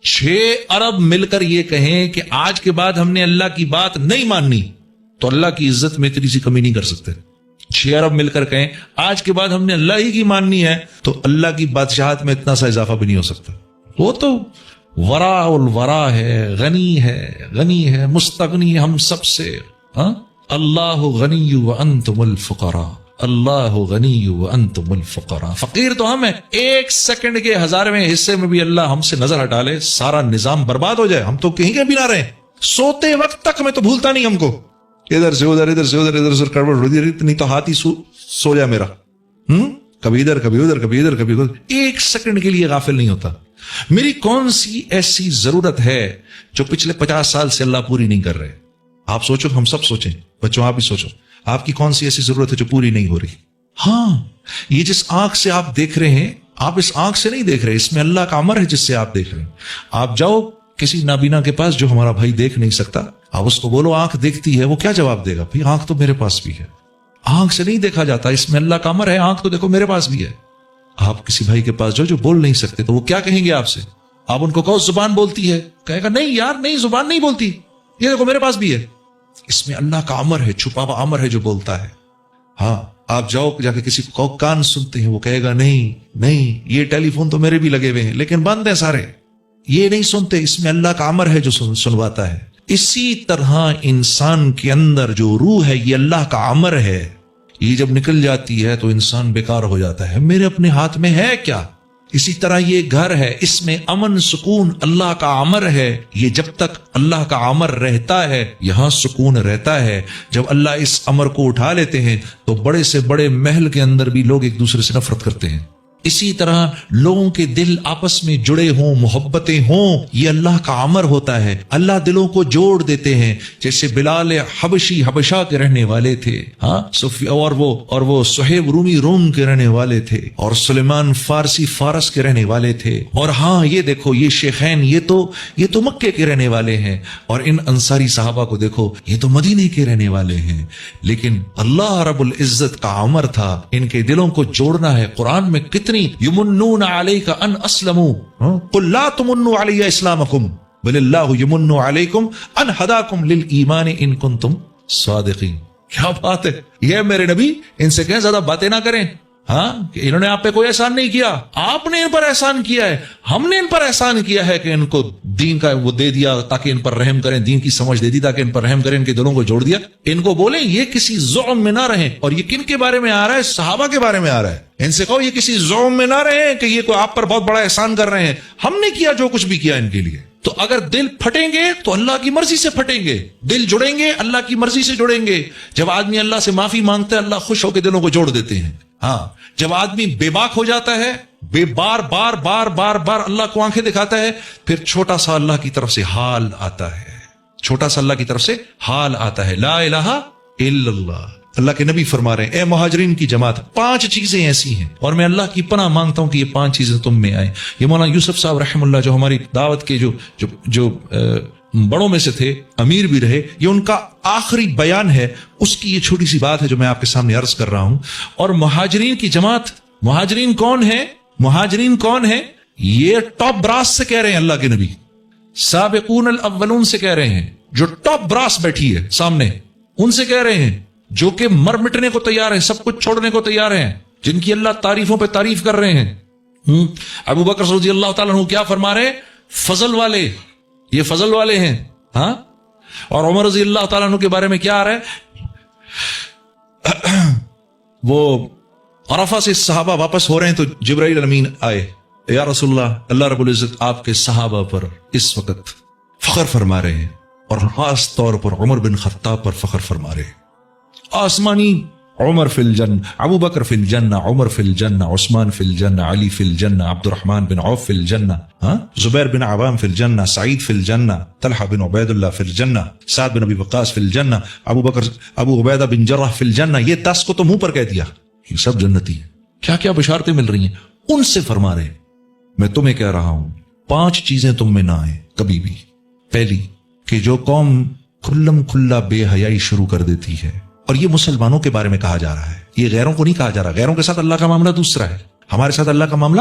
6 ارب مل کر یہ کہیں کہ آج کے بعد ہم نے اللہ کی بات نہیں ماننی تو اللہ کی عزت میں اتنی سی کمی نہیں کر سکتے. 6 ارب مل کر کہیں آج کے بعد ہم نے اللہ ہی کی ماننی ہے تو اللہ کی بادشاہت میں اتنا سا اضافہ بھی نہیں ہو سکتا. وہ تو ورا الورا ہے، غنی ہے، مستغنی ہم سب سے. اللہ غنی وانتم الفقراء، اللہ غنی وانتم الفقراء. فقیر تو ہم ہیں. 1 سیکنڈ کے 1000ویں حصے میں بھی اللہ ہم سے نظر ہٹا لے، سارا نظام برباد ہو جائے، ہم تو کہیں کے بھی نہ رہیں. سوتے وقت تک میں تو بھولتا نہیں ہم کو، ادھر سے ادھر، ادھر سے ادھر، ادھر سے کڑوڑ ہو رہی اتنی تو ہاتھ ہی سو جائے میرا. کبھی ادھر کبھی ادھر، کبھی ادھر کبھی ادھر. 1 سیکنڈ کے لیے غافل نہیں ہوتا. میری کون سی ایسی ضرورت ہے جو پچھلے 50 سال سے اللہ پوری نہیں کر رہے؟ آپ سوچو، ہم سب سوچیں، بچوں آپ بھی سوچو، آپ کی کون سی ایسی ضرورت ہے جو پوری نہیں ہو رہی؟ ہاں، یہ جس آنکھ سے آپ دیکھ رہے ہیں، آپ اس آنکھ سے نہیں دیکھ رہے، اس میں اللہ کا امر ہے جس سے آپ دیکھ رہے ہیں. آپ جاؤ کسی نابینا کے پاس جو ہمارا بھائی دیکھ نہیں سکتا، آپ اس کو بولو آنکھ دیکھتی ہے، وہ کیا جواب دے گا؟ بھائی آنکھ تو میرے پاس بھی ہے. آنکھ سے نہیں دیکھا جاتا، اس میں اللہ کا امر ہے، آنکھ تو دیکھو میرے پاس بھی ہے. آپ کسی بھائی کے پاس جو بول نہیں سکتے تو وہ کیا کہیں گے آپ سے؟ آپ ان کو کہو زبان بولتی ہے، کہے گا نہیں یار نہیں، زبان نہیں بولتی، یہ دیکھو میرے پاس بھی ہے. اس میں اللہ کا امر ہے، چھپا ہوا امر ہے جو بولتا ہے. ہاں، آپ جاؤ جا کے کسی کو کان سنتے ہیں، وہ کہے گا نہیں، یہ ٹیلی فون تو میرے بھی لگے ہوئے ہیں لیکن بند ہیں سارے، یہ نہیں سنتے، اس میں اللہ کا امر ہے جو سنواتا ہے. اسی طرح انسان کے اندر جو روح ہے یہ اللہ کا امر ہے، یہ جب نکل جاتی ہے تو انسان بیکار ہو جاتا ہے. میرے اپنے ہاتھ میں ہے کیا؟ اسی طرح یہ گھر ہے، اس میں امن سکون اللہ کا امر ہے. یہ جب تک اللہ کا امر رہتا ہے یہاں سکون رہتا ہے. جب اللہ اس امر کو اٹھا لیتے ہیں تو بڑے سے بڑے محل کے اندر بھی لوگ ایک دوسرے سے نفرت کرتے ہیں. اسی طرح لوگوں کے دل آپس میں جڑے ہوں، محبتیں ہوں، یہ اللہ کا امر ہوتا ہے. اللہ دلوں کو جوڑ دیتے ہیں. جیسے بلال حبشی حبشہ کے رہنے والے تھے، اور وہ صہیب رومی روم کے رہنے والے تھے، اور سلیمان فارسی فارس کے رہنے والے تھے. اور ہاں یہ دیکھو یہ شیخین یہ تو مکے کے رہنے والے ہیں، اور ان انصاری صحابہ کو دیکھو یہ تو مدینے کے رہنے والے ہیں. لیکن اللہ رب العزت کا امر تھا ان کے دلوں کو جوڑنا ہے. قرآن میں کتنی یمنون علیک ان اسلموا قل لا تمنوا علی اسلامکم بل اللہ یمن علیکم ان ہداکم للایمان ان کنتم صادقین. کیا بات ہے! یہ میرے نبی ان سے کہیں زیادہ باتیں نہ کریں. ہاں، کہ انہوں نے آپ پہ کوئی احسان نہیں کیا، آپ نے ان پر احسان کیا ہے. ہم نے ان پر احسان کیا ہے کہ ان کو دین کا وہ دے دیا تاکہ ان پر رحم کریں، دین کی سمجھ دے دی تاکہ ان پر رحم کریں، ان کے دلوں کو جوڑ دیا. ان کو بولیں یہ کسی ظلم میں نہ رہیں. اور یہ کن کے بارے میں آ رہا ہے؟ صحابہ کے بارے میں آ رہا ہے. ان سے کہو یہ کسی ظلم میں نہ رہیں کہ یہ کوئی آپ پر بہت بڑا احسان کر رہے ہیں. ہم نے کیا جو کچھ بھی کیا ان کے لیے. تو اگر دل پھٹیں گے تو اللہ کی مرضی سے پھٹیں گے، دل جڑیں گے اللہ کی مرضی سے جڑیں گے. جب آدمی اللہ سے معافی مانگتا ہے اللہ خوش ہو کے دلوں کو جوڑ دیتے ہیں. ہاں، جب آدمی بے باک ہو جاتا ہے، بار بار اللہ کو آنکھیں دکھاتا ہے، پھر چھوٹا سا اللہ کی طرف سے حال آتا ہے، چھوٹا سا اللہ کی طرف سے حال آتا ہے. لا الہ الا اللہ. اللہ کے نبی فرما رہے ہیں اے مہاجرین کی جماعت 5 چیزیں ایسی ہیں اور میں اللہ کی پناہ مانگتا ہوں کہ یہ 5 چیزیں تم میں آئیں. یہ مولانا یوسف صاحب رحم اللہ جو ہماری دعوت کے جو بڑوں میں سے تھے، امیر بھی رہے، یہ ان کا آخری بیان ہے، اس کی یہ چھوٹی سی بات ہے جو میں آپ کے سامنے عرض کر رہا ہوں. اور مہاجرین کی جماعت، مہاجرین کون ہے؟ مہاجرین کون ہے؟ یہ ٹاپ براس سے کہہ رہے ہیں اللہ کے نبی، سابقون الاولون سے کہہ رہے ہیں، جو ٹاپ براس بیٹھی ہے سامنے ان سے کہہ رہے ہیں، جو کہ مر مٹنے کو تیار ہیں، سب کچھ چھوڑنے کو تیار ہیں، جن کی اللہ تعریفوں پہ تعریف کر رہے ہیں. ابو بکر رضی اللہ تعالیٰ عنہ کیا فرما رہے ہیں؟ فضل والے، یہ فضل والے ہیں. ہاں، اور عمر رضی اللہ تعالیٰ عنہ کے بارے میں کیا آ رہا ہے؟ وہ عرفہ سے صحابہ واپس ہو رہے ہیں تو جبرائیل امین آئے، یا رسول اللہ رب العزت آپ کے صحابہ پر اس وقت فخر فرما رہے ہیں، اور خاص طور پر عمر بن خطاب پر فخر فرما رہے ہیں. آسمانی عمر فی الجنہ، ابو بکر فی الجنہ، عمر فی الجنہ، عثمان فی الجنہ، علی فی الجنہ، عبد الرحمن بن عوف فی الجنہ، زبیر بن عوام فی الجنہ، سعید فی الجنہ، طلحہ بن عبید اللہ فی الجنہ، سعد بن ابی وقاص فی الجنہ، ابو عبیدہ بن جرح فی الجنہ. یہ 10 کو تو منہ پر کہہ دیا، یہ سب جنتی ہیں. کیا کیا بشارتیں مل رہی ہیں. ان سے فرما رہے ہیں میں تمہیں کہہ رہا ہوں 5 چیزیں تم میں نہ آئیں کبھی بھی. پہلی کہ جو قوم کھلم کھلا بے حیائی شروع کر دیتی ہے، اور یہ مسلمانوں کے بارے میں کہا جا رہا ہے، یہ غیروں کو نہیں کہا جا رہا. غیروں کے ساتھ اللہ کا معاملہ دوسرا ہے، ہمارے ساتھ اللہ کا معاملہ